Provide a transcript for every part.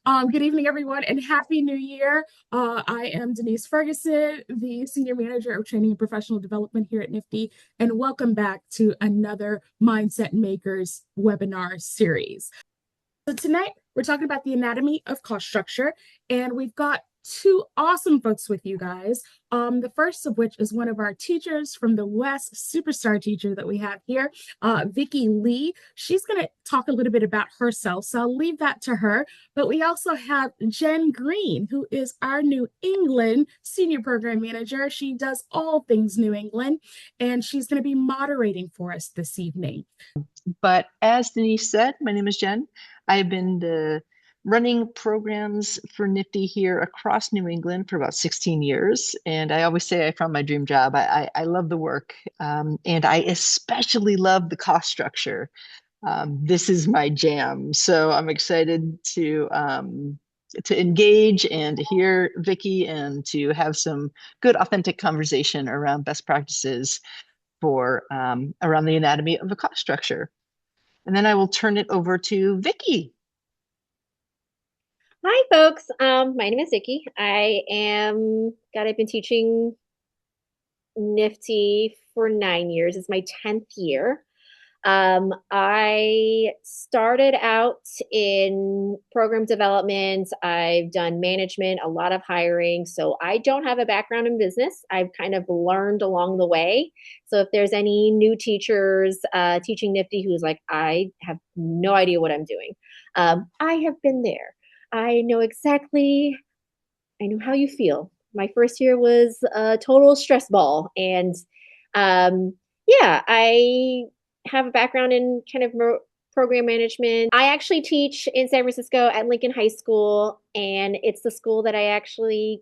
Good evening, everyone, and Happy New Year. I am Denise Ferguson, the Senior Manager of Training and Professional Development here at NFTE, and welcome back to another Mindset Makers webinar series. So tonight we're talking about the anatomy of cost structure, and we've got two awesome folks with you guys. The first of which is one of our teachers from the West, superstar teacher that we have here, Vicky Lee. She's going to talk a little bit about herself, so I'll leave that to her. But we also have Jen Green, who is our New England Senior Program Manager. She does all things New England, and she's going to be moderating for us this evening. But as Denise said, my name is Jen. I've been running programs for NFTE here across New England for about 16 years. And I always say I found my dream job. I love the work. And I especially love the cost structure. This is my jam. So I'm excited to engage and to hear Vicky and to have some good, authentic conversation around best practices for around the anatomy of a cost structure. And then I will turn it over to Vicky. Hi, folks. My name is Vicky. I've been teaching NFTE for 9 years. It's my 10th year. I started out in program development. I've done management, a lot of hiring. So I don't have a background in business. I've kind of learned along the way. So if there's any new teachers teaching NFTE who's like, I have no idea what I'm doing, I have been there. I know how you feel. My first year was a total stress ball. And I have a background in kind of program management. I actually teach in San Francisco at Lincoln High School, and it's the school that I actually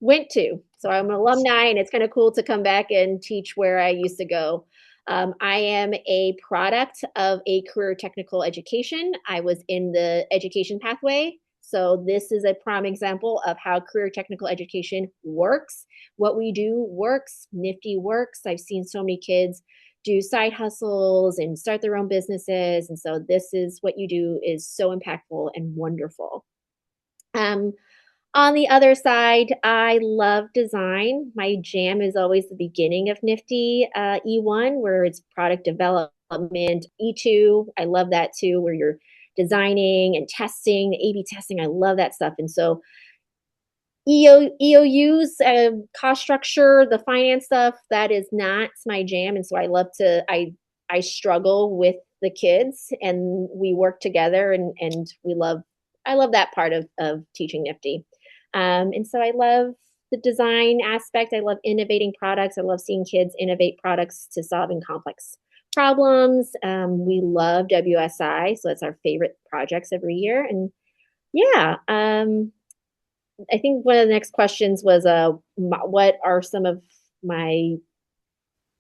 went to. So I'm an alumni, and it's kind of cool to come back and teach where I used to go. I am a product of a career technical education. I was in the education pathway. So this is a prime example of how career technical education works. What we do works, NFTE works. I've seen so many kids do side hustles and start their own businesses. And so this is what you do is so impactful and wonderful. On the other side, I love design. My jam is always the beginning of NFTE E1, where it's product development. E2, I love that too, where you're designing and testing, A/B testing. I love that stuff. And so EOUs, cost structure, the finance stuff, that is not my jam. And so I struggle with the kids, and we work together, and I love that part of teaching NFTE. And so I love the design aspect. I love innovating products. I love seeing kids innovate products to solving complex problems. We love WSI, so it's our favorite projects every year. And yeah, I think one of the next questions was, what are some of my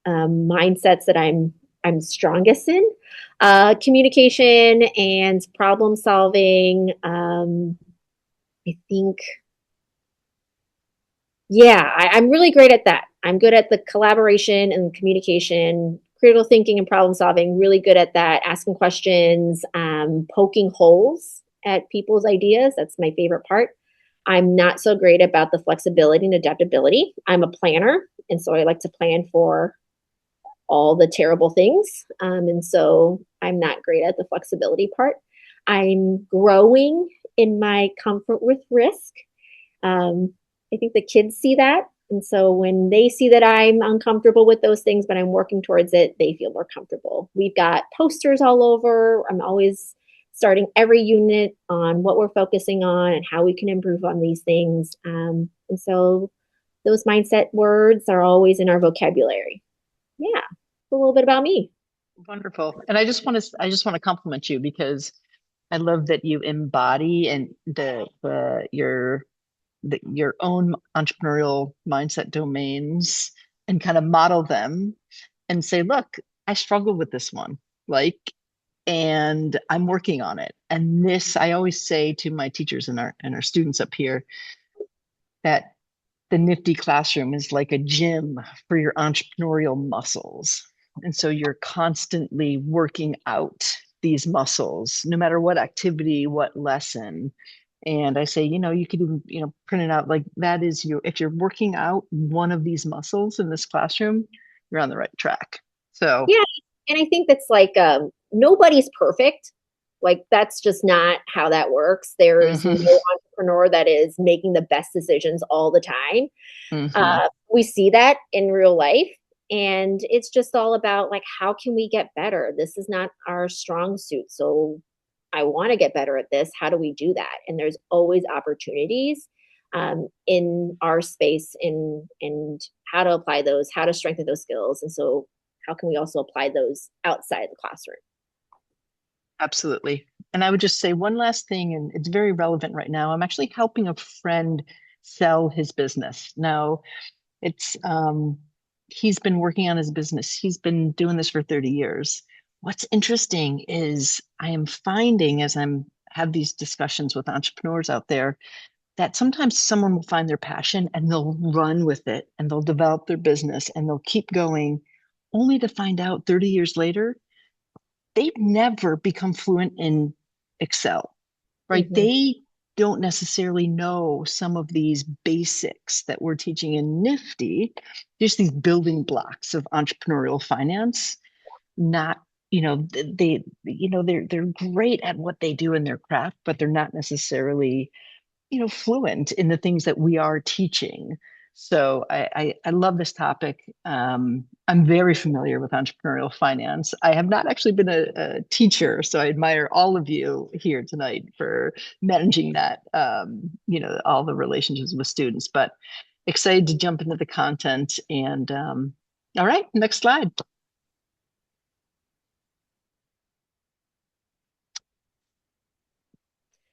mindsets that I'm strongest in? Communication and problem solving. I think, I'm really great at that. I'm good at the collaboration and communication, critical thinking and problem solving. Really good at that. Asking questions, poking holes at people's ideas. That's my favorite part. I'm not so great about the flexibility and adaptability. I'm a planner, and so I like to plan for all the terrible things. And so I'm not great at the flexibility part. I'm growing in my comfort with risk. I think the kids see that. And so when they see that I'm uncomfortable with those things, but I'm working towards it, they feel more comfortable. We've got posters all over. I'm always starting every unit on what we're focusing on and how we can improve on these things. And so those mindset words are always in our vocabulary. Yeah, a little bit about me. Wonderful. And I just want to compliment you because I love that you embody and your own entrepreneurial mindset domains and kind of model them and say, look, I struggle with this one. And I'm working on it. And this, I always say to my teachers and our students up here, that the NFTE classroom is like a gym for your entrepreneurial muscles. And so you're constantly working out these muscles, no matter what activity, what lesson. And I say, you could even, print it out like that is if you're working out one of these muscles in this classroom, you're on the right track. So, Yeah, and I think that's like nobody's perfect. Like that's just not how that works. There is no mhm, entrepreneur that is making the best decisions all the time. mhm. We see that in real life, and it's just all about like how can we get better? This is not our strong suit, so I want to get better at this. How do we do that? And there's always opportunities in our space in and how to apply those, how to strengthen those skills, and so how can we also apply those outside the classroom? Absolutely. And I would just say one last thing, and it's very relevant right now. I'm actually helping a friend sell his business. Now, it's he's been working on his business. He's been doing this for 30 years. What's interesting is I am finding as I'm have these discussions with entrepreneurs out there that sometimes someone will find their passion and they'll run with it and they'll develop their business and they'll keep going only to find out 30 years later they've never become fluent in Excel, right? Mm-hmm. They don't necessarily know some of these basics that we're teaching in Nifty, just these building blocks of entrepreneurial finance, not they're great at what they do in their craft, but they're not necessarily fluent in the things that we are teaching. So I love this topic. I'm very familiar with entrepreneurial finance. I have not actually been a teacher, so I admire all of you here tonight for managing that, all the relationships with students. But excited to jump into the content. And all right, next slide.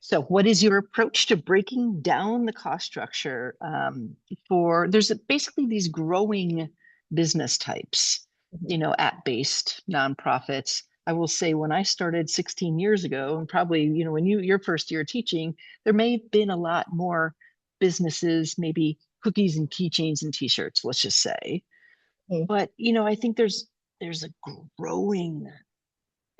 So, what is your approach to breaking down the cost structure there's basically these growing business types, Mm-hmm. app-based nonprofits. I will say when I started 16 years ago, and probably, when your first year teaching, there may have been a lot more businesses, maybe cookies and keychains and t-shirts, let's just say. But, I think there's a growing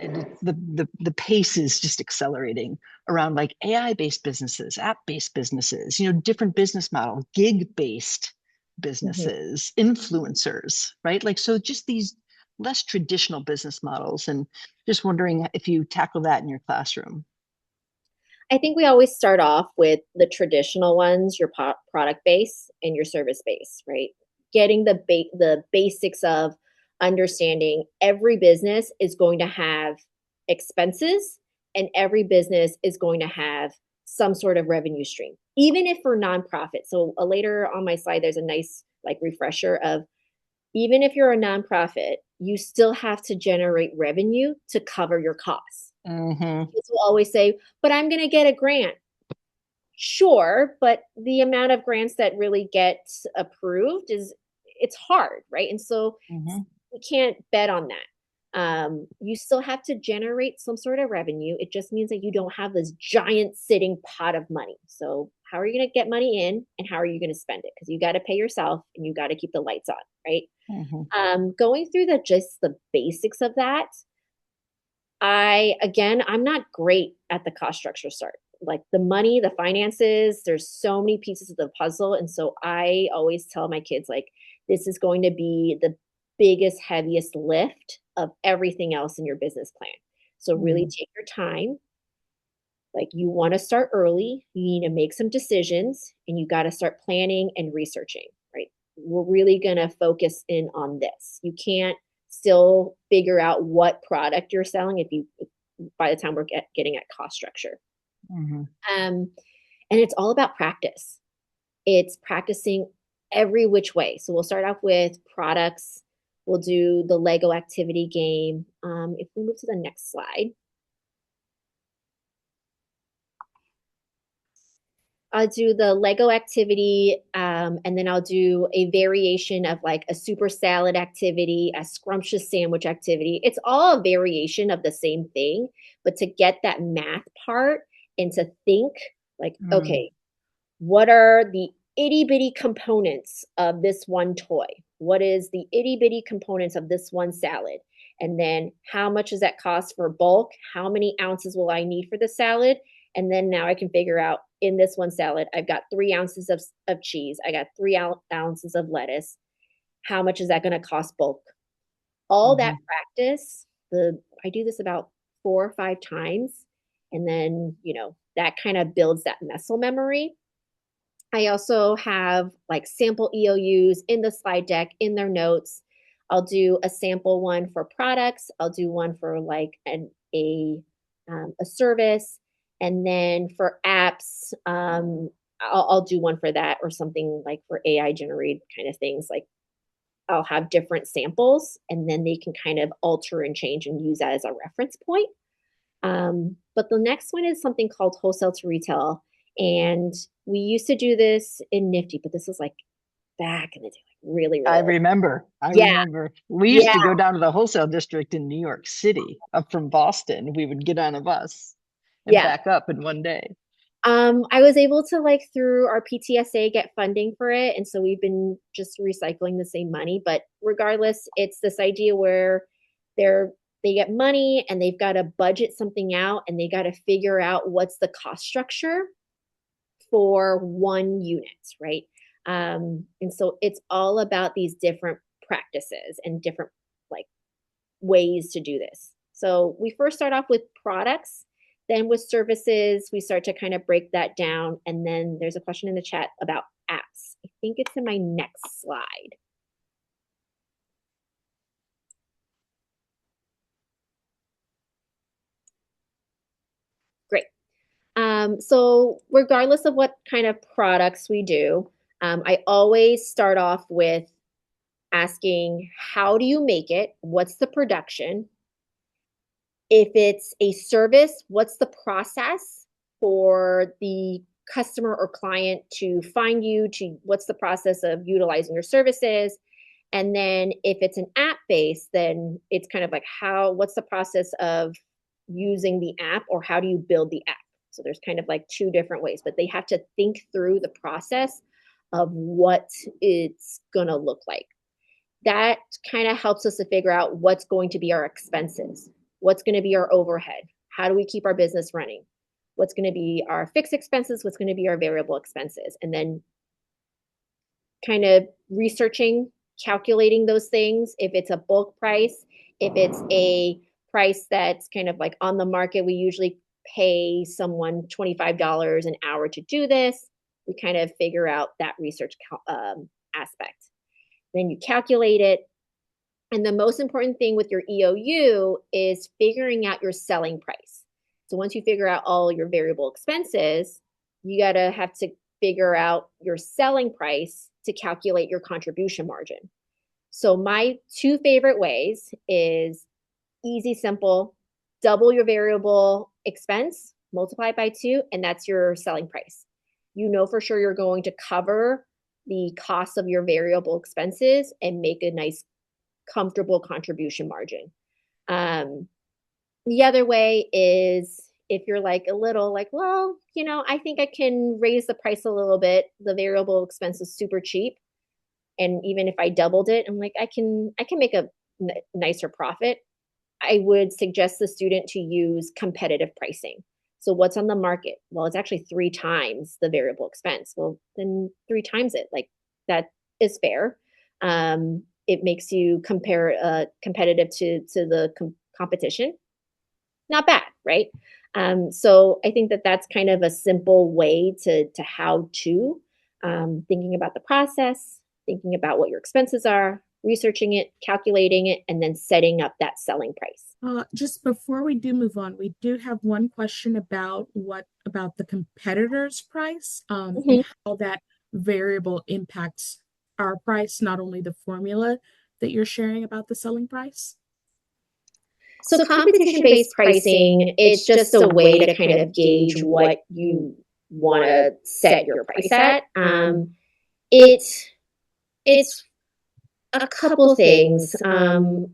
and the pace is just accelerating around like AI based businesses, app based businesses, different business model, gig based Mm-hmm. businesses, influencers, right? Like so, just these less traditional business models, and just wondering if you tackle that in your classroom. I think we always start off with the traditional ones, your product base and your service base, right? Getting the basics of understanding every business is going to have expenses and every business is going to have some sort of revenue stream, even if for nonprofit. So later on my slide, there's a nice like refresher of even if you're a nonprofit, you still have to generate revenue to cover your costs. Mm-hmm. Kids will always say, but I'm going to get a grant. Sure, but the amount of grants that really get approved is it's hard, right? And so Mm-hmm. we can't bet on that. You still have to generate some sort of revenue. It just means that you don't have this giant sitting pot of money. So how are you going to get money in and how are you going to spend it? Because you got to pay yourself and you got to keep the lights on, right? Mm-hmm. Going through the basics of that, I'm not great at the cost structure start. Like the money, the finances, there's so many pieces of the puzzle. And so I always tell my kids, like, this is going to be the biggest, heaviest lift of everything else in your business plan. So really Mm-hmm. take your time. Like you want to start early, you need to make some decisions, and you got to start planning and researching, right? We're really going to focus in on this. You can't still figure out what product you're selling if by the time we're getting at cost structure. Mm-hmm. And it's all about practice. It's practicing every which way. So we'll start off with products. We'll do the Lego activity game. If we move to the next slide, I'll do the Lego activity, and then I'll do a variation of like a super salad activity, a scrumptious sandwich activity. It's all a variation of the same thing, but to get that math part and to think like, Mm-hmm. okay, what are the itty bitty components of this one toy? What is the itty bitty components of this one salad? And then how much does that cost for bulk? How many ounces will I need for the salad? And then now I can figure out in this one salad, I've got 3 ounces of cheese. I got 3 ounces of lettuce. How much is that going to cost bulk? All that practice, I do this about 4 or 5 times. And then, that kind of builds that muscle memory. I also have like sample EOUs in the slide deck, in their notes. I'll do a sample one for products. I'll do one for like a service. And then for apps, I'll do one for that, or something like for AI generated kind of things. Like I'll have different samples, and then they can kind of alter and change and use that as a reference point. But the next one is something called wholesale to retail. And we used to do this in Nifty, but this was like back in the day, like really, I really. remember. Yeah. We used Yeah. to go down to the wholesale district in New York City, up from Boston. We would get on a bus and Yeah. back up in one day. I was able to, like, through our PTSA, get funding for it. And so we've been just recycling the same money. But regardless, it's this idea where they get money and they've got to budget something out, and they got to figure out what's the cost structure for one unit, right? And so it's all about these different practices and different like ways to do this. So we first start off with products, then with services, we start to kind of break that down. And then there's a question in the chat about apps. I think it's in my next slide. Great. So regardless of what kind of products we do, I always start off with asking, how do you make it? What's the production? If it's a service, what's the process for the customer or client to find you, what's the process of utilizing your services? And then if it's an app based, then it's kind of like what's the process of using the app, or how do you build the app? So there's kind of like two different ways, but they have to think through the process of what it's going to look like. That kind of helps us to figure out what's going to be our expenses, what's going to be our overhead, how do we keep our business running, what's going to be our fixed expenses, what's going to be our variable expenses, and then kind of researching, calculating those things. If it's a bulk price, if it's a price that's kind of like on the market, we usually pay someone $25 an hour to do this. We kind of figure out that research aspect. Then you calculate it. And the most important thing with your EOU is figuring out your selling price. So once you figure out all your variable expenses, you have to figure out your selling price to calculate your contribution margin. So my two favorite ways is easy, simple, double your variable expense, multiply by 2, and that's your selling price. You know for sure you're going to cover the cost of your variable expenses and make a nice, comfortable contribution margin. The other way is if you're like a little like, well, I think I can raise the price a little bit. The variable expense is super cheap. And even if I doubled it, I'm like, I can make a nicer profit. I would suggest the student to use competitive pricing. So what's on the market? Well, it's actually 3 times the variable expense. Well, then 3 times it. Like, that is fair. It makes you compare competitive to the competition. Not bad, right? So I think that that's kind of a simple way to how to thinking about the process, thinking about what your expenses are, researching it, calculating it, and then setting up that selling price. Just before we do move on, we do have one question about the competitor's price, and how that variable impacts our price, not only the formula that you're sharing about the selling price. So competition-based pricing, it's just a way to kind of gauge what you want to set your price at. It's a couple things.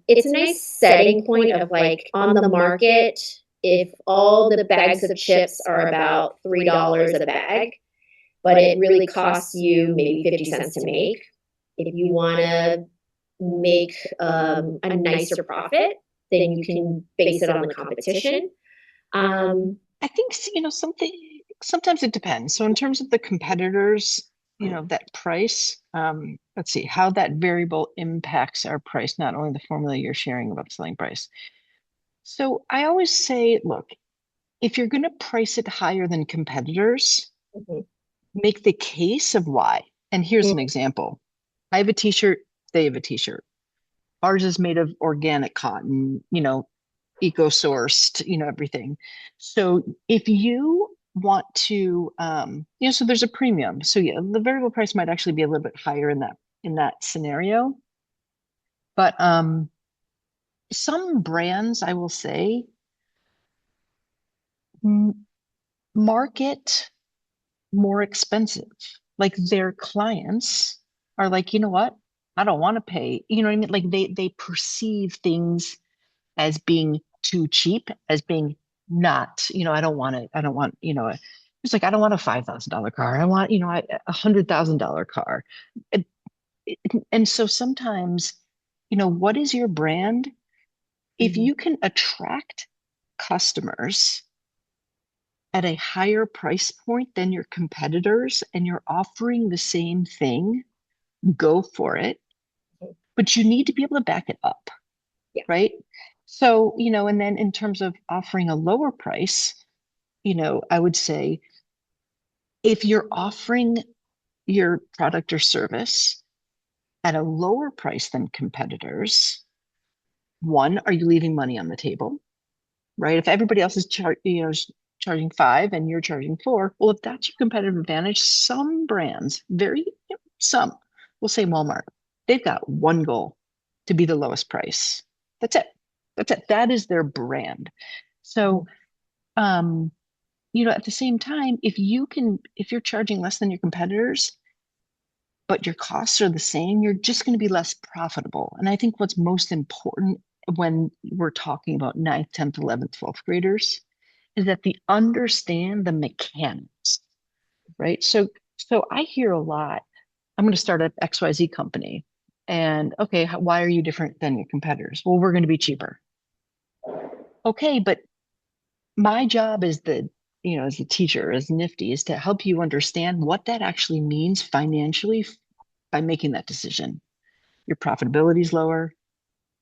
It's a nice setting point of like on the market, if all the bags of chips are about $3 a bag, but it really costs you maybe 50 cents to make. If you want to make a nicer profit, then you can base it on the competition. I think, Sometimes it depends. So in terms of the competitors, that price, let's see how that variable impacts our price, not only the formula you're sharing about selling price. So I always say, look, if you're going to price it higher than competitors, Mhm. make the case of why. And here's an example. I have a t-shirt, they have a t-shirt. Ours is made of organic cotton, eco-sourced, everything. So if you want to, so there's a premium. So yeah, the variable price might actually be a little bit higher in that scenario. But some brands, I will say, market more expensive. Like their clients are like, you know what? I don't want to pay. You know what I mean? Like they perceive things as being too cheap, as being not, I don't want it. I don't want, it's like I don't want a $5,000 car. I want, $100,000 car. And, and so sometimes, what is your brand? If Mhm. you can attract customers at a higher price point than your competitors and you're offering the same thing, go for it. But you need to be able to back it up, Yeah. right? So, and then in terms of offering a lower price, I would say if you're offering your product or service at a lower price than competitors, one, are you leaving money on the table? Right? If everybody else is charging 5 and you're charging 4, well, if that's your competitive advantage, some brands, some, we'll say Walmart, they've got one goal to be the lowest price. That's it. That's it. That is their brand. So, um, at the same time, if you're charging less than your competitors, but your costs are the same, you're just going to be less profitable. And I think what's most important when we're talking about ninth, 10th, 11th, 12th graders is that they understand the mechanics, right? So I hear a lot, I'm going to start an XYZ company. And okay, why are you different than your competitors? Well, we're going to be cheaper. Okay, but my job as the teacher, as Nifty, is to help you understand what that actually means financially by making that decision. Your profitability is lower,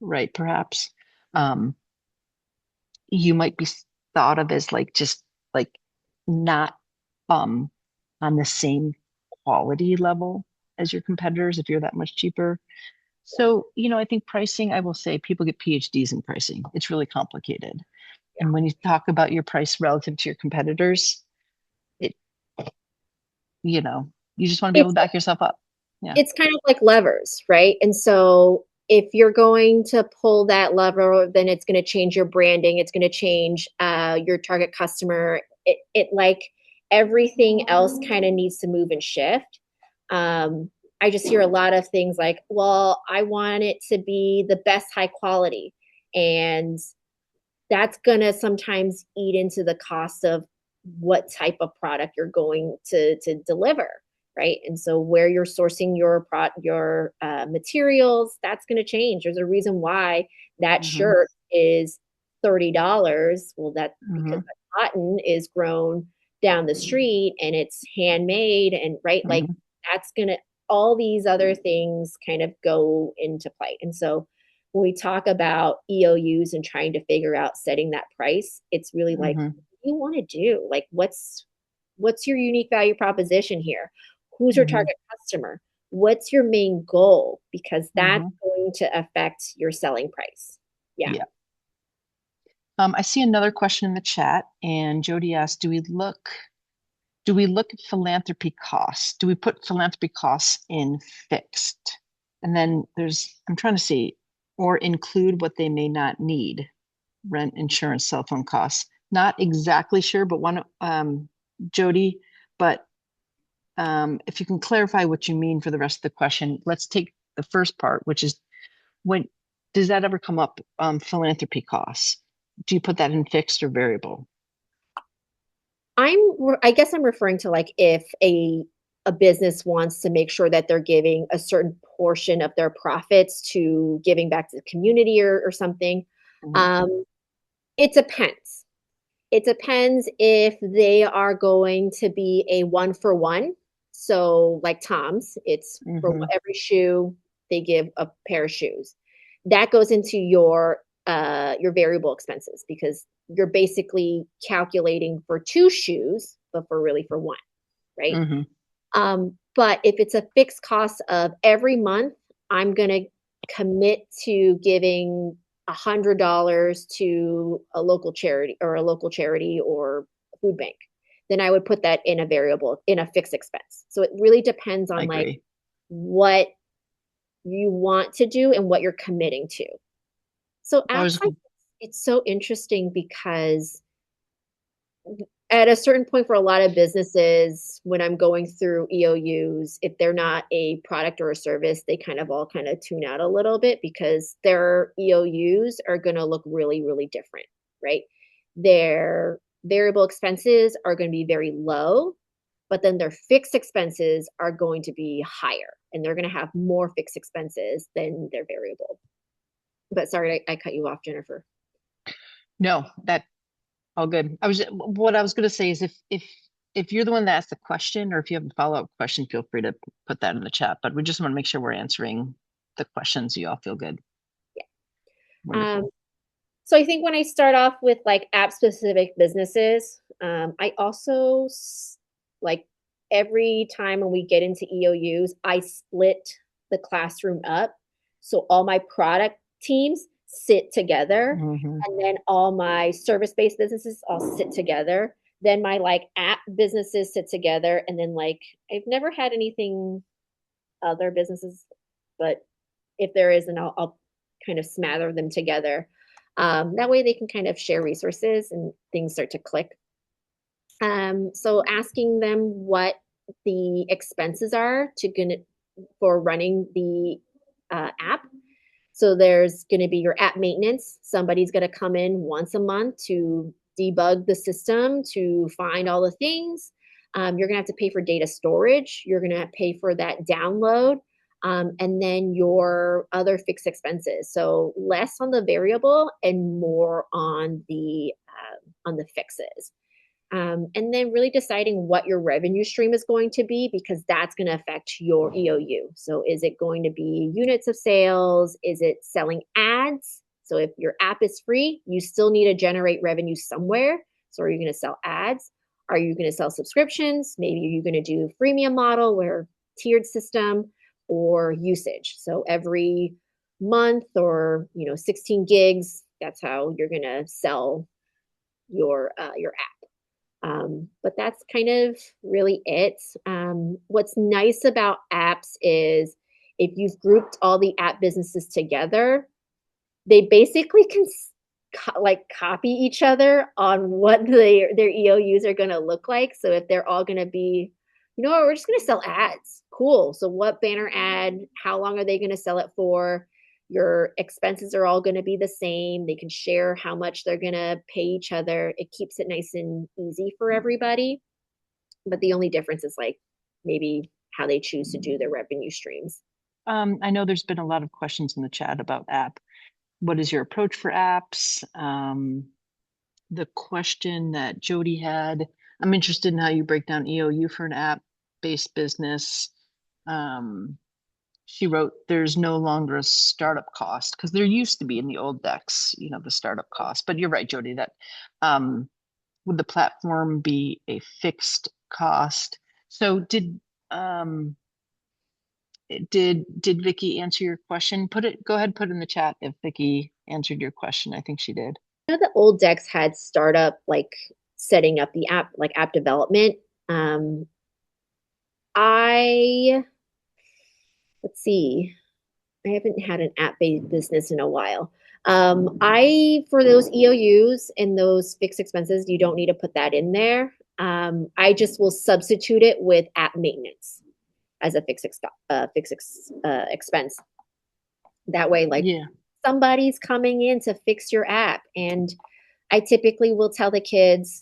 right? Perhaps. Um, you might be thought of as like just like not um on the same quality level as your competitors if you're that much cheaper. So, I think pricing, I will say people get PhDs in pricing. It's really complicated. Yeah. And when you talk about your price relative to your competitors, it, you just want to be able It's to back yourself up. Yeah. it's kind of like levers, right? And so if you're going to pull that lever, then it's going to change your branding. It's going to change your target customer. It like everything else kind of needs to move and shift. I just hear a lot of things like, well, I want it to be the best high quality. And that's going to sometimes eat into the cost of what type of product you're going to deliver, right? And so where you're sourcing your materials, that's going to change. There's a reason why that Hmm. shirt is $30. Well, that's because Hmm. the cotton is grown down the street and it's handmade, and right, like Hmm. that's going to, all these other things kind of go into play. And so when we talk about EOUs and trying to figure out setting that price, it's really like, Hmm. what do you want to do? Like, what's your unique value proposition here? Who's your Hmm. target customer? What's your main goal? Because that's Hmm. going to affect your selling price. Yeah. Yeah. I see another question in the chat, and Jody asked, do we look at philanthropy costs? Do we put philanthropy costs in fixed? And then I'm trying to see, or include what they may not need, rent, insurance, cell phone costs. Not exactly sure, but Jody, but if you can clarify what you mean for the rest of the question, let's take the first part, which is when does that ever come up? Philanthropy costs. Do you put that in fixed or variable? I'm I guess I'm referring to like if a business wants to make sure that they're giving a certain portion of their profits to giving back to the community or something. Mhm. Um, it depends. It depends if they are going to be a 1-for-1. So like Tom's, it's for Hmm. every shoe they give a pair of shoes. That goes into your variable expenses because you're basically calculating for 2 shoes, but for one, right? Hmm. But if it's a fixed cost of every month, I'm going to commit to giving $100 to a local charity or a food bank. Then I would put that in a variable, in a fixed expense. So it really depends I on like agree. what you want to do and what you're committing to. So I was, apps, like, it's so interesting because at a certain point for a lot of businesses, when I'm going through EOUs, if they're not a product or a service, they kind of tune out a little bit because their EOUs are going to look really, really different, right? Their variable expenses are going to be very low, but then their fixed expenses are going to be higher and they're going to have more fixed expenses than their variable. But sorry, I cut you off, Jennifer. no, that all good. What I was going to say is if you're the one that asked the question, or if you have a follow-up question, feel free to put that in the chat. But we just want to make sure we're answering the questions. You all feel good. Yeah. Wonderful. So I think when I start off with like app specific businesses, I also like every time when we get into EOUs, I split the classroom up. So all my product teams sit together, Hmm. and then all my service based businesses all sit together. Then my like app businesses sit together. And then like I've never had anything other businesses, but if there is, then I'll kind of smather them together. That way they can kind of share resources and things start to click. So asking them what the expenses are for running the app. So there's going to be your app maintenance. Somebody's going to come in once a month to debug the system to find all the things. You're going to have to pay for data storage. You're going to pay for that download. And then your other fixed expenses. So less on the variable and more on the fixes. And then really deciding what your revenue stream is going to be because that's going to affect your EOU. So is it going to be units of sales? Is it selling ads? So if your app is free, you still need to generate revenue somewhere. So are you going to sell ads? Are you going to sell subscriptions? Maybe you're going to do a freemium model where tiered system or usage. So every month or 16 gigs, that's how you're going to sell your app. But that's kind of really it. What's nice about apps is if you've grouped all the app businesses together, they basically can like copy each other on what their EOUs are going to look like. So if they're all going to be, we're just going to sell ads. Cool. So what banner ad? How long are they going to sell it for? Your expenses are all going to be the same. They can share how much they're going to pay each other. It keeps it nice and easy for everybody. But the only difference is like maybe how they choose to do their revenue streams. I know there's been a lot of questions in the chat about app. What is your approach for apps? The question that Jody had, I'm interested in how you break down EOU for an app-based business. She wrote, there's no longer a startup cost because there used to be in the old decks, the startup cost. But you're right, Jody, that would the platform be a fixed cost? So did Vicky answer your question? Go ahead, put in the chat if Vicky answered your question. I think she did. The old decks had startup like setting up the app, like app development. I let's see. I haven't had an app-based business in a while. For those EOUs and those fixed expenses, you don't need to put that in there. I just will substitute it with app maintenance as a expense. That way, like Yeah. somebody's coming in to fix your app, and I typically will tell the kids,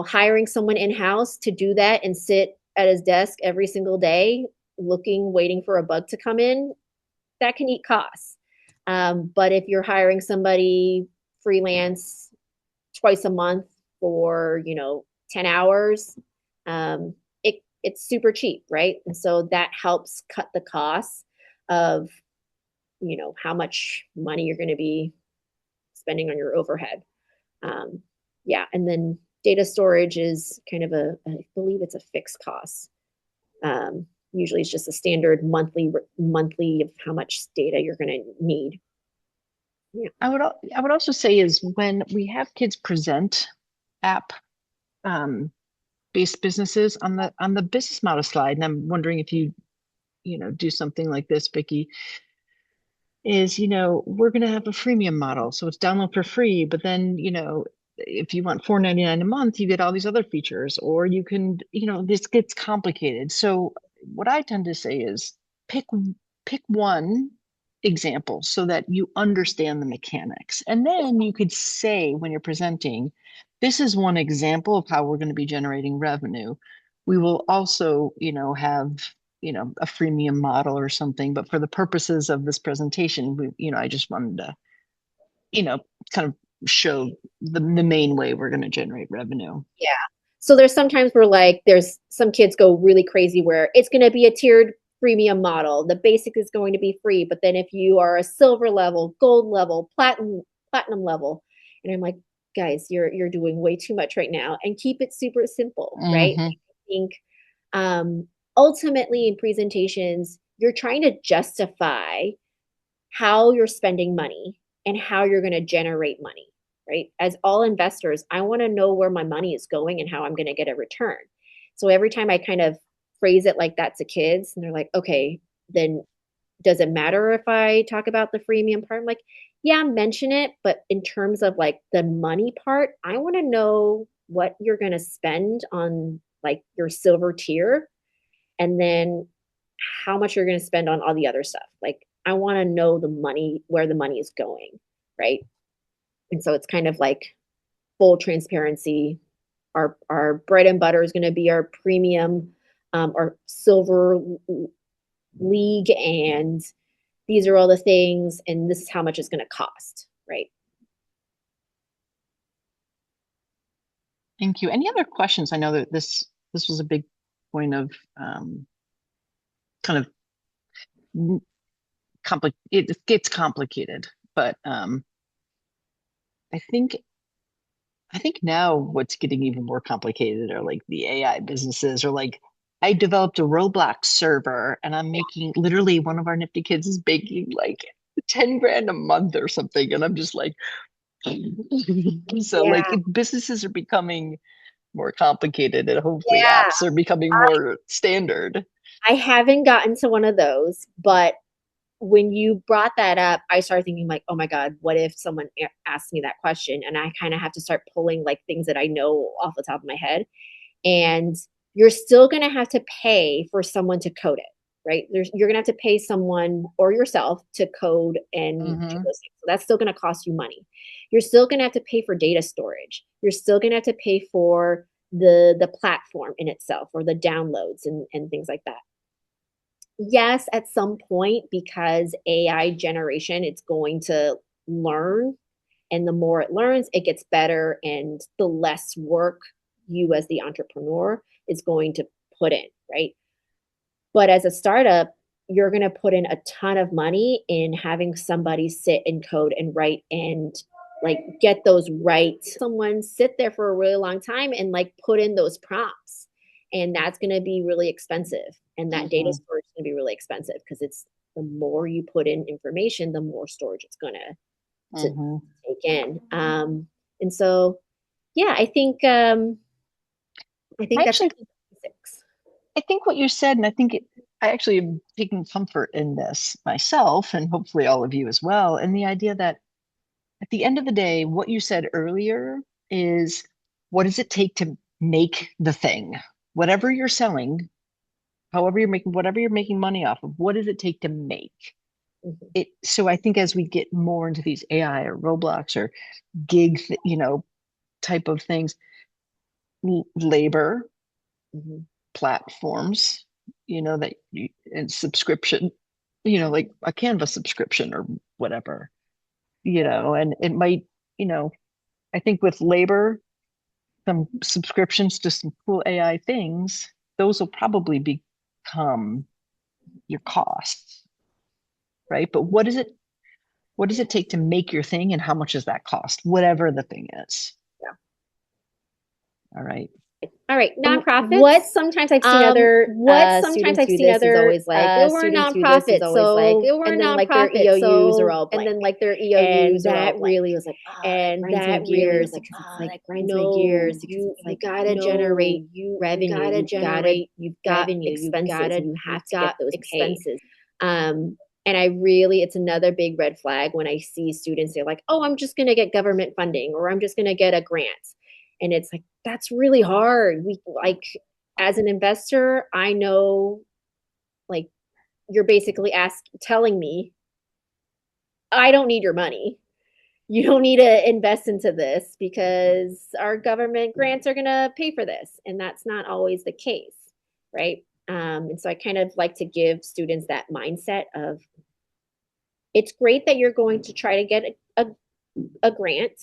hiring someone in-house to do that and sit at his desk every single day, waiting for a bug to come in, that can eat costs. But if you're hiring somebody freelance twice a month for, 10 hours, it's super cheap, right? And so that helps cut the costs of, how much money you're going to be spending on your overhead. Um, yeah, and then data storage is kind of I believe it's a fixed cost. Usually it's just a standard monthly of how much data you're going to need. Yeah. I would also say is when we have kids present app um, based businesses on the business model slide, and I'm wondering if you do something like this, Vicky, is, we're going to have a freemium model. So it's download for free, but then, if you want $4.99 a month, you get all these other features, or you can, this gets complicated. So what I tend to say is pick one example so that you understand the mechanics. And then you could say when you're presenting, this is one example of how we're going to be generating revenue. We will also, have a freemium model or something, but for the purposes of this presentation, I just wanted to, you know, kind of show the main way we're going to generate revenue. Yeah. So there's sometimes where like there's some kids go really crazy where it's going to be a tiered freemium model. The basic is going to be free, but then if you are a silver level, gold level, platinum level, and I'm like, guys, you're doing way too much right now, and keep it super simple, right? Mm-hmm. I think ultimately in presentations, you're trying to justify how you're spending money and how you're going to generate money, right? As all investors, I want to know where my money is going and how I'm going to get a return. So every time I kind of phrase it like that to kids, and they're like, okay, then does it matter if I talk about the freemium part? I'm like, yeah, mention it. But in terms of like the money part, I want to know what you're going to spend on like your silver tier, and then how much you're going to spend on all the other stuff. Like, I want to know the money, where the money is going, right? And so it's kind of like full transparency. Our bread and butter is going to be our premium, our silver league, and these are all the things, and this is how much it's going to cost, right? Thank you. Any other questions? I know that this was a big point of kind of it gets complicated, but I think now what's getting even more complicated are like the AI businesses, or like I developed a Roblox server and I'm making literally one of our nifty kids is making like 10 grand a month or something, and I'm just like so Yeah, like businesses are becoming more complicated, and hopefully yeah. apps are becoming more standard. I haven't gotten to one of those, but when you brought that up, I started thinking like, oh my God, what if someone asked me that question? And I kind of have to start pulling like things that I know off the top of my head. And you're still going to have to pay for someone to code it, right? You're going to have to pay someone or yourself to code and do Mm-hmm. those things. So that's still going to cost you money. You're still going to have to pay for data storage. You're still going to have to pay for the platform in itself, or the downloads and things like that. Yes, at some point, because AI generation, it's going to learn. And the more it learns, it gets better. And the less work you as the entrepreneur is going to put in, right? But as a startup, you're going to put in a ton of money in having somebody sit and code and write and like get those right. Someone sit there for a really long time and like put in those prompts. And that's going to be really expensive. And that data Mm-hmm. storage is going to be really expensive because it's the more you put in information, the more storage it's going to Mm-hmm. take in. And so, yeah, I I think that's actually basics. I think what you said, and I actually am taking comfort in this myself, and hopefully all of you as well, and the idea that at the end of the day, what you said earlier is, what does it take to make the thing? Whatever you're selling, whatever you're making money off of, what does it take to make Mhm, it? So I think as we get more into these AI or Roblox or gig, type of things, labor, mhm. platforms, and subscription, like a Canva subscription or whatever, and it might, I think with labor, some subscriptions to some cool AI things, those will probably become your costs, right? But what does it take to make your thing and how much does that cost? Whatever the thing is. Yeah. All right. All right, nonprofits. What sometimes I've seen other students do this is always like, oh, we're a nonprofit, so and then like their EOUs are all blank. And then like their EOUs are all blank. Really was like, oh, and that really was like, that grinds my gears because it's like, you gotta generate revenue, you've got expenses, you have to get those expenses. And I really, it's another big red flag when I see students say like, oh, I'm just gonna get government funding or I'm just gonna get a grant. And it's like, that's really hard. We like, as an investor, I know like you're basically telling me, I don't need your money. You don't need to invest into this because our government grants are going to pay for this. And that's not always the case, right? And so I kind of like to give students that mindset of, it's great that you're going to try to get a grant,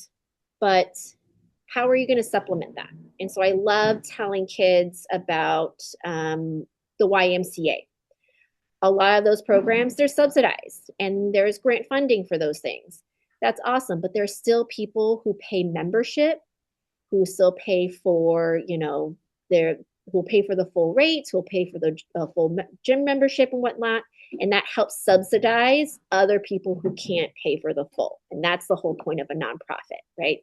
but how are you going to supplement that? And so I love telling kids about the YMCA. A lot of those programs, they're subsidized and there's grant funding for those things. That's awesome. But there's still people who pay membership, who still pay for, who'll pay for the full rates, who'll pay for the full gym membership and whatnot. And that helps subsidize other people who can't pay for the full. And that's the whole point of a nonprofit, right?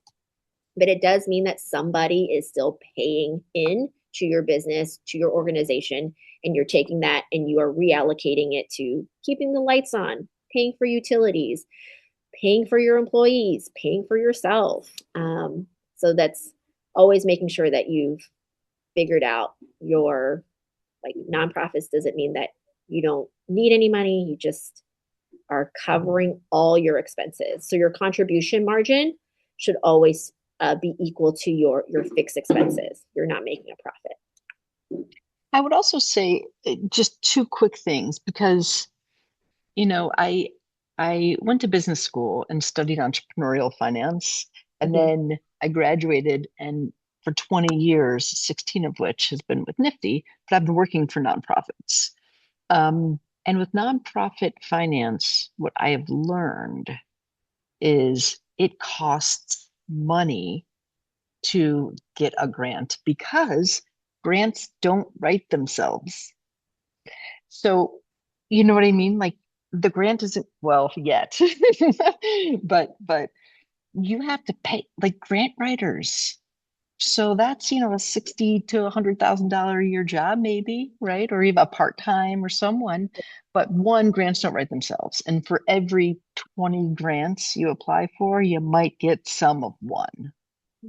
But it does mean that somebody is still paying in to your business, to your organization, and you're taking that and you are reallocating it to keeping the lights on, paying for utilities, paying for your employees, paying for yourself. So that's always making sure that you've figured out your, like, nonprofits doesn't mean that you don't need any money, you just are covering all your expenses. So your contribution margin should always be equal to your fixed expenses. You're not making a profit. I would also say just two quick things because, I went to business school and studied entrepreneurial finance, and then I graduated, and for 20 years, 16 of which has been with Nifty, but I've been working for nonprofits. And with nonprofit finance, what I have learned is it costs money to get a grant because grants don't write themselves. So, you know what I mean? Like the grant isn't, well, yet, but you have to pay like grant writers. So that's, a 60 to $100,000 a year job, maybe, right? Or even a part-time or someone. But one, grants don't write themselves. And for every 20 grants you apply for, you might get some of one,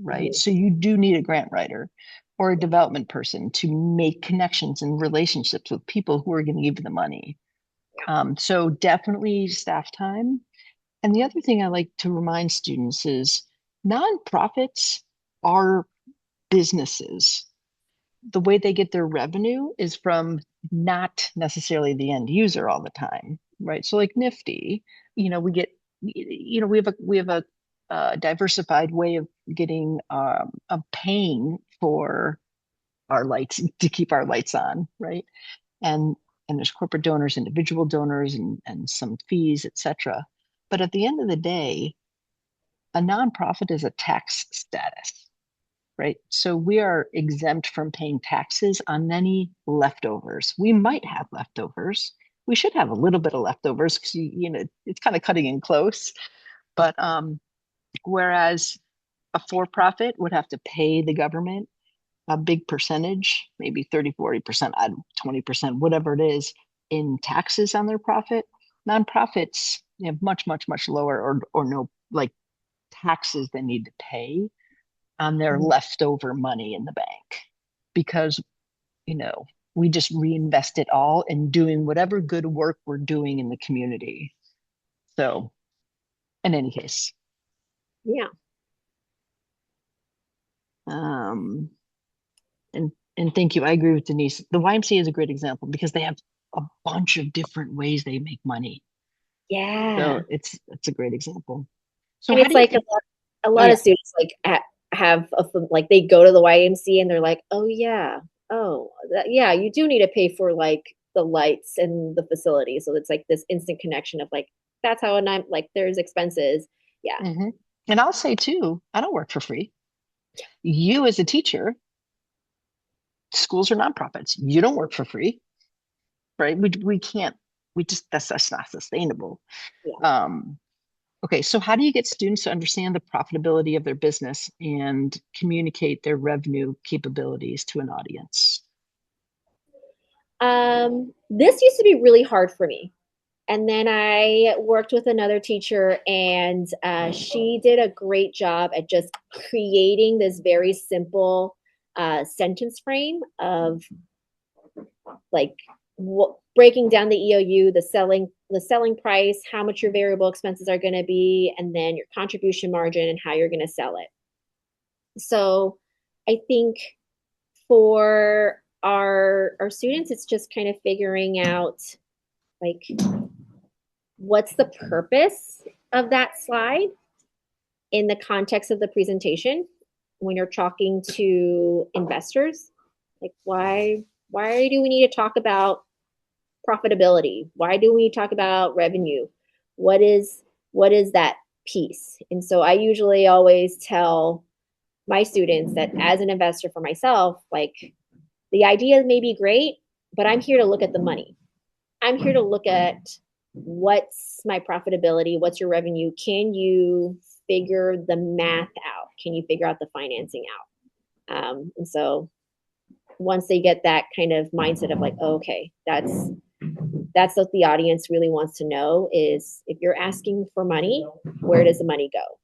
right? So you do need a grant writer or a development person to make connections and relationships with people who are going to give you the money. So definitely staff time. And the other thing I like to remind students is nonprofits are businesses. The way they get their revenue is from not necessarily the end user all the time, right? So like Nifty, we have a diversified way of getting of paying for our lights to keep our lights on, right? And there's corporate donors, individual donors, and some fees, etc. But at the end of the day, a nonprofit is a tax status, right? So we are exempt from paying taxes on any leftovers. We might have leftovers. We should have a little bit of leftovers because it's kind of cutting in close. But whereas a for-profit would have to pay the government a big percentage, maybe 30, 40%, 20%, whatever it is, in taxes on their profit, nonprofits have much, much, much lower or no like taxes they need to pay on their leftover money in the bank because, we just reinvest it all in doing whatever good work we're doing in the community. So in any case. Yeah. And thank you. I agree with Denise. The YMCA is a great example because they have a bunch of different ways they make money. Yeah. So it's a great example. So and it's like a lot of students like have like they go to the YMCA and they're like, oh yeah, yeah, you do need to pay for like the lights and the facility. So it's like this instant connection of like, that's how, and I'm like, there's expenses. Yeah. Mm-hmm. And I'll say too, I don't work for free. You as a teacher, schools are nonprofits. You don't work for free, right? We can't, that's not sustainable. Yeah. Okay, so how do you get students to understand the profitability of their business and communicate their revenue capabilities to an audience? This used to be really hard for me. And then I worked with another teacher, and she did a great job at just creating this very simple sentence frame of like breaking down the EOU, the selling price, how much your variable expenses are going to be, and then your contribution margin and how you're going to sell it. So I think for our students, it's just kind of figuring out like what's the purpose of that slide in the context of the presentation when you're talking to investors. Like why do we need to talk about profitability? Why do we talk about revenue? What is that piece? And so I usually always tell my students that as an investor for myself, like the idea may be great, but I'm here to look at the money. I'm here to look at what's my profitability, what's your revenue, can you figure the math out, can you figure out the financing out? And so once they get that kind of mindset of like, oh, okay, that's what the audience really wants to know, is if you're asking for money, where does the money go?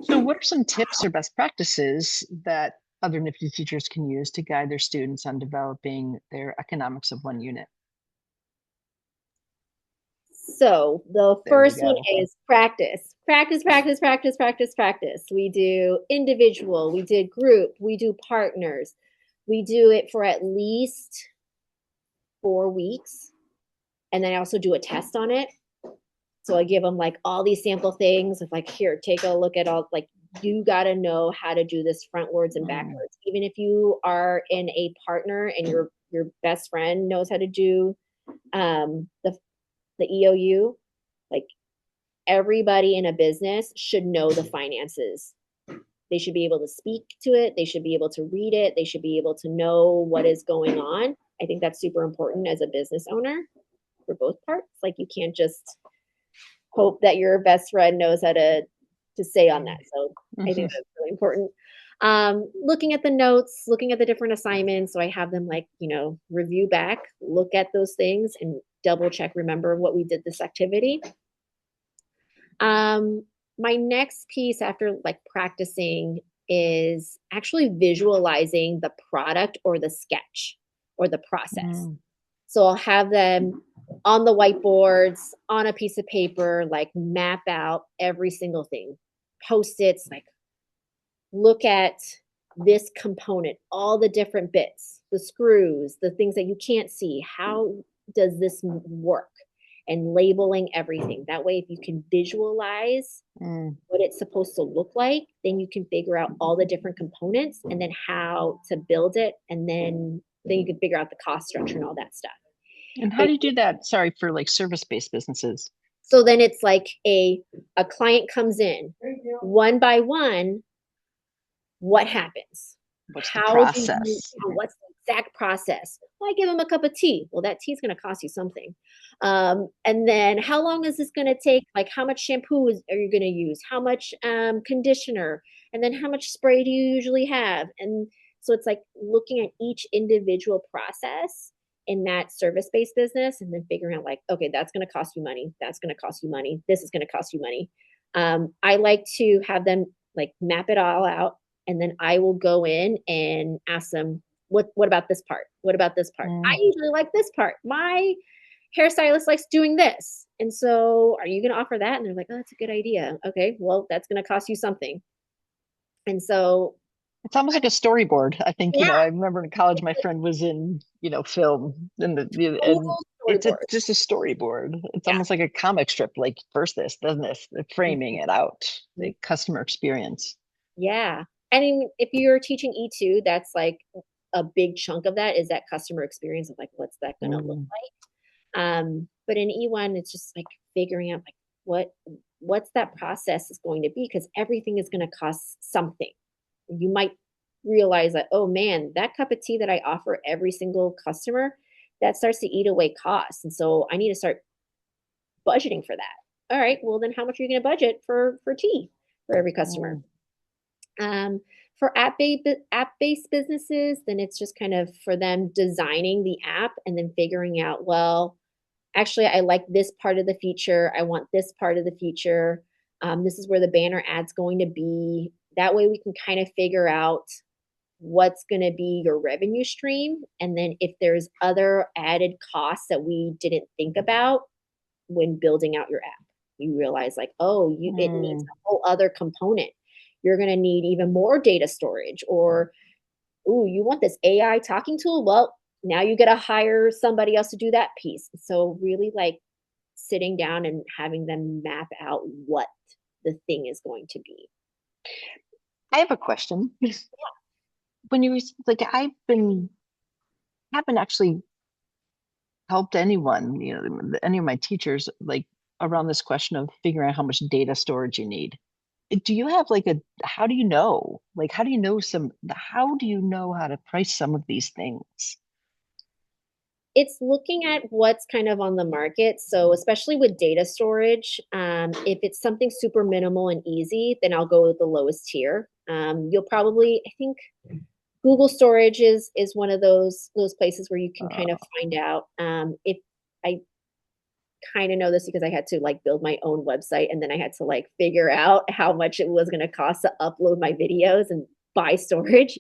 So what are some tips or best practices that other NFTE teachers can use to guide their students on developing their economics of one unit? So the first one is practice. Practice. We do individual, we did group, we do partners. We do it for at least 4 weeks. And then I also do a test on it. So I give them like all these sample things of like, here, take a look at all, like, you got to know how to do this frontwards and backwards. Even if you are in a partner and your best friend knows how to do the EOU, like everybody in a business should know the finances. They should be able to speak to it. They should be able to read it. They should be able to know what is going on. I think that's super important as a business owner for both parts. Like you can't just hope that your best friend knows how to say on that. So I think that's really important. Looking at the notes, looking at the different assignments. So I have them like, review back, look at those things and double check, remember what we did this activity. My next piece after like practicing is actually visualizing the product or the sketch or the process. So I'll have them on the whiteboards, on a piece of paper, like map out every single thing. Post-its, like look at this component, all the different bits, the screws, the things that you can't see. How does this work? And labeling everything. That way, if you can visualize what it's supposed to look like, then you can figure out all the different components and then how to build it. And then you can figure out the cost structure and all that stuff. And how do you do that? Sorry, for like service-based businesses. So then it's like a client comes in one by one. What happens? What's the process? What's the exact process? Well, I give them a cup of tea. Well, that tea is going to cost you something. And then how long is this going to take? Like how much shampoo are you going to use? How much conditioner? And then how much spray do you usually have? And so it's like looking at each individual process in that service-based business and then figuring out like, okay, that's going to cost you money. That's going to cost you money. This is going to cost you money. I like to have them like map it all out. And then I will go in and ask them, what about this part? What about this part? I usually like this part. My hairstylist likes doing this. And so are you going to offer that? And they're like, oh, that's a good idea. Okay, well, that's going to cost you something. And so It's almost like a storyboard. I think, Yeah, I remember in college, my friend was in, film and and total it's storyboard. just a storyboard. It's Yeah. almost like a comic strip, like first this, then this, the framing it out, the customer experience. Yeah. I mean, if you're teaching E2, that's like a big chunk of that is that customer experience of like, what's that going to look Mm. like? But in E1, it's just like figuring out like what's that process is going to be, because everything is going to cost something. You might realize that, oh man, that cup of tea that I offer every single customer, that starts to eat away costs. And so I need to start budgeting for that. All right, well then how much are you going to budget for tea for every customer? Mm. For app-based businesses, then it's just kind of for them designing the app and then figuring out, well, actually, I like this part of the feature. I want this part of the feature. This is where the banner ad's going to be. That way we can kind of figure out what's going to be your revenue stream. And then if there's other added costs that we didn't think about when building out your app, you realize like, oh, it needs a whole other component. You're going to need even more data storage, or, oh, you want this AI talking tool? Well, now you got to hire somebody else to do that piece. So really like sitting down and having them map out what the thing is going to be. I have a question. Yeah. When you like, haven't actually helped anyone, any of my teachers, like around this question of figuring out how much data storage you need. Do you have like how do you know? Like, how do you know how to price some of these things? It's looking at what's kind of on the market. So especially with data storage, if it's something super minimal and easy, then I'll go with the lowest tier. You'll probably, I think Google storage is one of those places where you can kind of find out. If I kind of know this because I had to like build my own website, and then I had to like figure out how much it was going to cost to upload my videos and buy storage.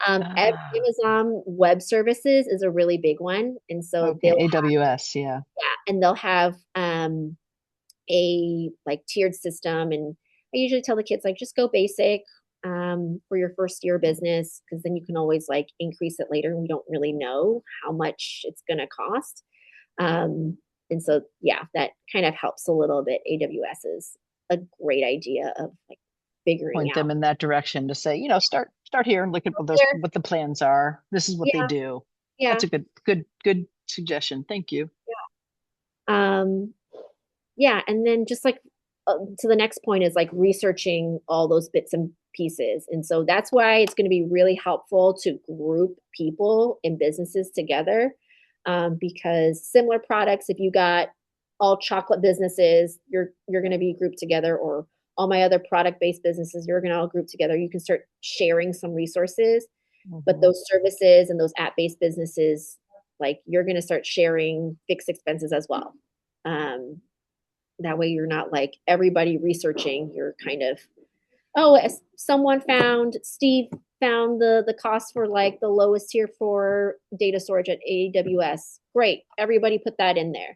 Amazon Web Services is a really big one, and so Okay, AWS, yeah. and they'll have a like tiered system. And I usually tell the kids like just go basic for your first year business, because then you can always like increase it later, and we don't really know how much it's going to cost. And so yeah, that kind of helps a little bit. AWS is a great idea of like figuring Point out. them in that direction to say, start here and look at what the plans are. This is what they do. Yeah. That's a good suggestion. Thank you. Yeah. And then just like to the next point is like researching all those bits and pieces. And so that's why it's going to be really helpful to group people and businesses together, because similar products, if you got all chocolate businesses, you're going to be grouped together, or all my other product-based businesses, you're going to all group together. You can start sharing some resources, but those services and those app-based businesses, like you're going to start sharing fixed expenses as well. That way you're not like everybody researching. You're kind of, oh, Steve found the cost for like the lowest tier for data storage at AWS. Great. Everybody put that in there.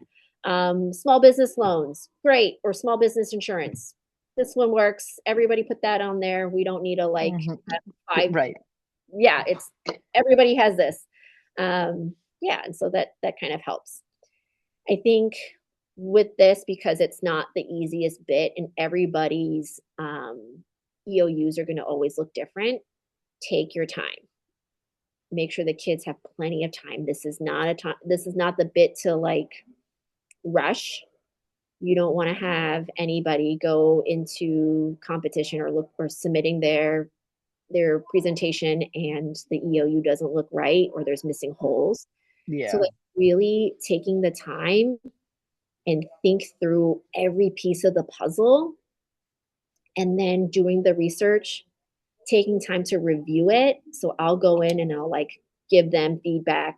Small business loans. Great. Or small business insurance. This one works. Everybody put that on there. We don't need a five. Right. Yeah. It's everybody has this. Yeah. And so that kind of helps. I think with this, because it's not the easiest bit and everybody's EOUs are going to always look different, take your time. Make sure the kids have plenty of time. This is not the bit to like rush. You don't want to have anybody go into competition or submitting their presentation and the EOU doesn't look right, or there's missing holes. Yeah. So like really taking the time and think through every piece of the puzzle, and then doing the research, taking time to review it. So I'll go in and I'll like give them feedback,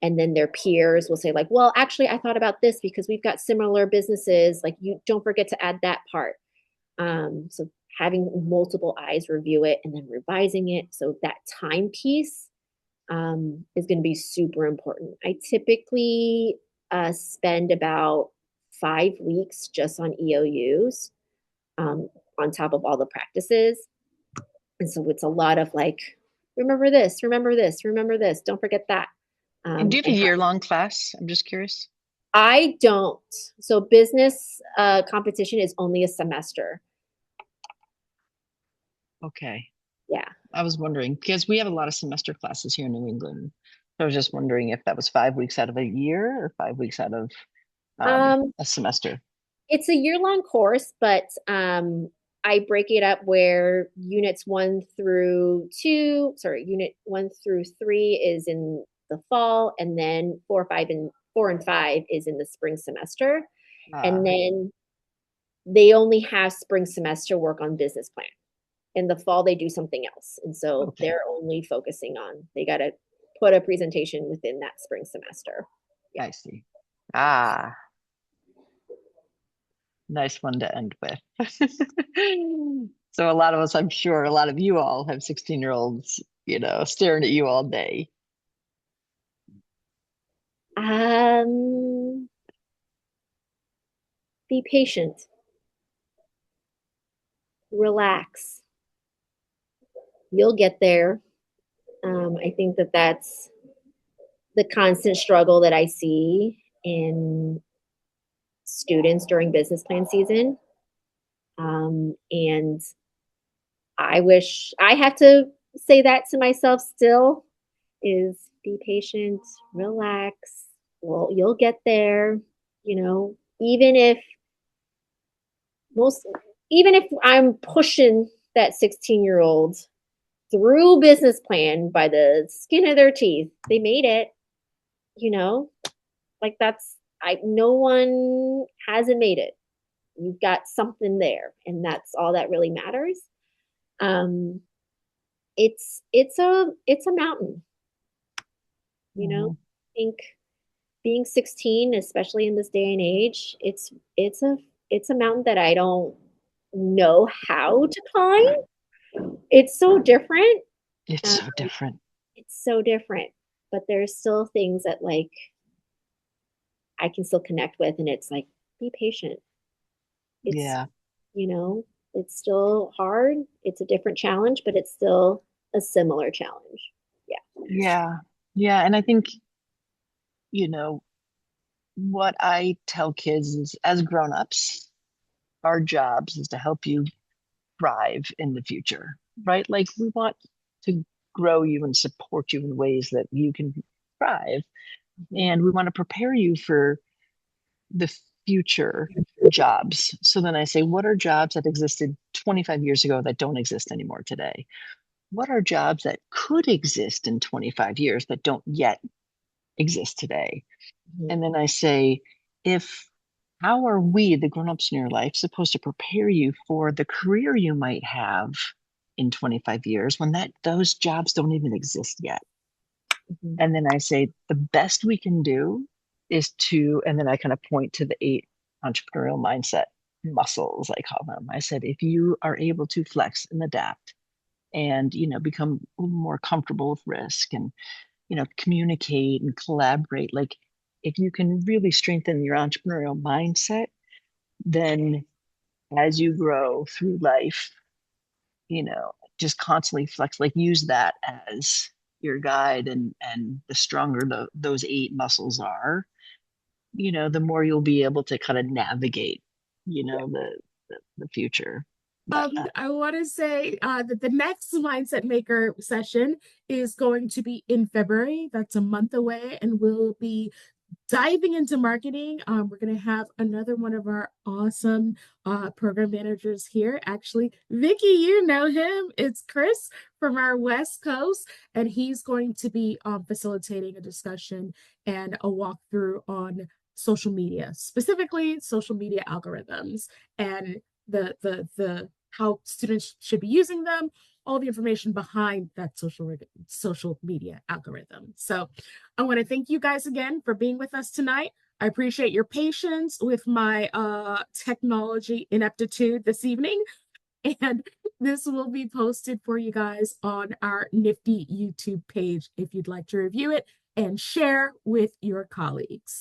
and then their peers will say like, well, actually I thought about this because we've got similar businesses, like you don't forget to add that part. So having multiple eyes review it and then revising it. So that time piece is going to be super important. I typically spend about 5 weeks just on EOUs, on top of all the practices. And so it's a lot of like, remember this, remember this, remember this, don't forget that. And do you have a year-long class? I'm just curious. I don't. So business competition is only a semester. Okay. Yeah. I was wondering because we have a lot of semester classes here in New England. So I was just wondering if that was 5 weeks out of a year or 5 weeks out of a semester. It's a year-long course, but I break it up where unit 1 through 3 is in the fall, and then 4 and 5 is in the spring semester. And then they only have spring semester work on business plan. In the fall, they do something else. And so they're only focusing on, they got to put a presentation within that spring semester. Yeah. I see. Nice one to end with. So a lot of us, I'm sure a lot of you all have 16-year-olds, staring at you all day. Be patient. Relax. You'll get there. I think that that's the constant struggle that I see in students during business plan season. And I wish I have to say that to myself still is be patient, relax. Well, you'll get there, even if I'm pushing that 16-year-old through business plan by the skin of their teeth, they made it, like no one hasn't made it. You've got something there, and that's all that really matters. It's a mountain, I think being 16, especially in this day and age, it's a mountain that I don't know how to climb. It's so different. It's so different. It's so different, but there's still things that like I can still connect with, and it's like, be patient. It's, it's still hard. It's a different challenge, but it's still a similar challenge. Yeah. And I think, what I tell kids is as grown-ups, our jobs is to help you thrive in the future, right? Like we want to grow you and support you in ways that you can thrive. And we want to prepare you for the future jobs. So then I say, what are jobs that existed 25 years ago that don't exist anymore today? What are jobs that could exist in 25 years that don't yet exist today? And then I say, how are we, the grown-ups in your life, supposed to prepare you for the career you might have in 25 years when those jobs don't even exist yet? And then I say, the best we can do is and then I kind of point to the 8 entrepreneurial mindset muscles, I call them. I said, if you are able to flex and adapt and, become a little more comfortable with risk and, communicate and collaborate, like if you can really strengthen your entrepreneurial mindset, then as you grow through life, just constantly flex, like use that as your guide, and the stronger those 8 muscles are, the more you'll be able to kind of navigate, the future. I want to say that the next Mindset Maker session is going to be in February. That's a month away, and we'll be diving into marketing. We're going to have another one of our awesome program managers here. Actually, Vicky, you know him. It's Chris from our West Coast, and he's going to be facilitating a discussion and a walkthrough on social media, specifically social media algorithms and the how students should be using them, all the information behind that social media algorithm. So I want to thank you guys again for being with us tonight. I appreciate your patience with my technology ineptitude this evening. And this will be posted for you guys on our Nifty YouTube page if you'd like to review it and share with your colleagues.